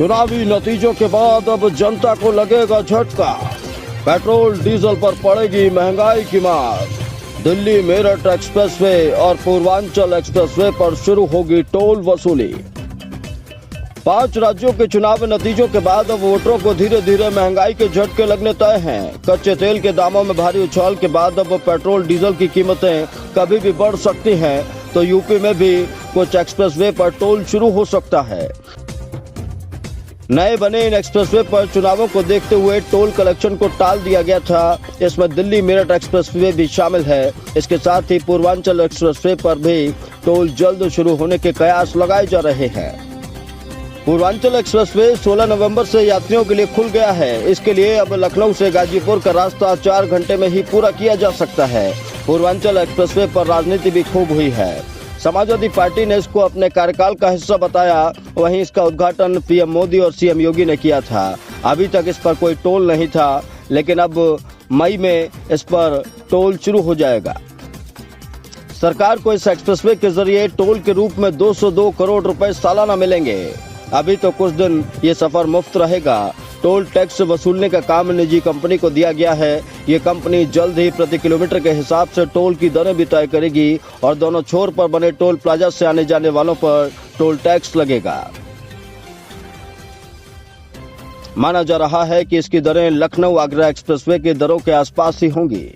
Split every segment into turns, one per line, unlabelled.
चुनावी नतीजों के बाद अब जनता को लगेगा झटका। पेट्रोल डीजल पर पड़ेगी महंगाई की मार। दिल्ली मेरठ एक्सप्रेसवे और पूर्वांचल एक्सप्रेसवे पर शुरू होगी टोल वसूली। 5 राज्यों के चुनाव नतीजों के बाद अब वोटरों को धीरे धीरे महंगाई के झटके लगने तय हैं। कच्चे तेल के दामों में भारी उछाल के बाद अब पेट्रोल डीजल की कीमतें कभी भी बढ़ सकती हैं, तो यूपी में भी कुछ एक्सप्रेसवे पर टोल शुरू हो सकता है। नए बने इन एक्सप्रेसवे पर चुनावों को देखते हुए टोल कलेक्शन को टाल दिया गया था। इसमें दिल्ली मेरठ एक्सप्रेसवे भी शामिल है। इसके साथ ही पूर्वांचल एक्सप्रेसवे पर भी टोल जल्द शुरू होने के कयास लगाए जा रहे हैं। पूर्वांचल एक्सप्रेसवे 16 नवंबर से यात्रियों के लिए खुल गया है। इसके लिए अब लखनऊ से गाजीपुर का रास्ता 4 घंटे में ही पूरा किया जा सकता है। पूर्वांचल एक्सप्रेसवे पर राजनीति भी खूब हुई है। समाजवादी पार्टी ने इसको अपने कार्यकाल का हिस्सा बताया। वहीं इसका उद्घाटन पीएम मोदी और सीएम योगी ने किया था। अभी तक इस पर कोई टोल नहीं था, लेकिन अब मई में इस पर टोल शुरू हो जाएगा। सरकार को इस एक्सप्रेसवे के जरिए टोल के रूप में 202 करोड़ रुपए सालाना मिलेंगे। अभी तो कुछ दिन ये सफर मुफ्त रहेगा। टोल टैक्स वसूलने का काम निजी कंपनी को दिया गया है। ये कंपनी जल्द ही प्रति किलोमीटर के हिसाब से टोल की दरें भी तय करेगी और दोनों छोर पर बने टोल प्लाजा से आने जाने वालों पर टोल टैक्स लगेगा। माना जा रहा है कि इसकी दरें लखनऊ आगरा एक्सप्रेसवे के दरों के आसपास ही होंगी।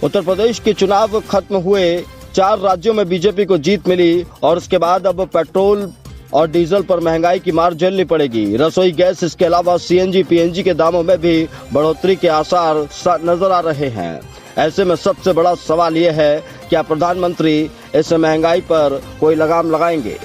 उत्तर प्रदेश के चुनाव खत्म हुए। 4 राज्यों में बीजेपी को जीत मिली और उसके बाद अब पेट्रोल और डीजल पर महंगाई की मार झेलनी पड़ेगी। रसोई गैस, इसके अलावा सीएनजी पीएनजी के दामों में भी बढ़ोतरी के आसार नजर आ रहे हैं। ऐसे में सबसे बड़ा सवाल यह है, क्या प्रधानमंत्री इस महंगाई पर कोई लगाम लगाएंगे?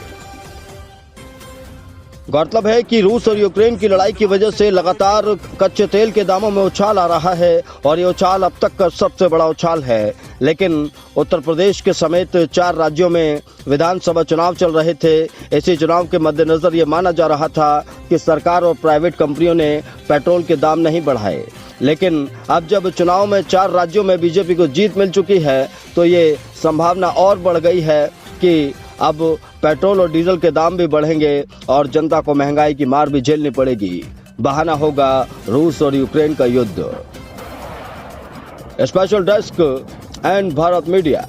गौरतलब है कि रूस और यूक्रेन की लड़ाई की वजह से लगातार कच्चे तेल के दामों में उछाल आ रहा है और ये उछाल अब तक का सबसे बड़ा उछाल है। लेकिन उत्तर प्रदेश के समेत 4 राज्यों में विधानसभा चुनाव चल रहे थे। इसी चुनाव के मद्देनजर ये माना जा रहा था कि सरकार और प्राइवेट कंपनियों ने पेट्रोल के दाम नहीं बढ़ाए। लेकिन अब जब चुनाव में 4 राज्यों में बीजेपी को जीत मिल चुकी है, तो ये संभावना और बढ़ गई है कि अब पेट्रोल और डीजल के दाम भी बढ़ेंगे और जनता को महंगाई की मार भी झेलनी पड़ेगी। बहाना होगा रूस और यूक्रेन का युद्ध। Special desk and Bharat media.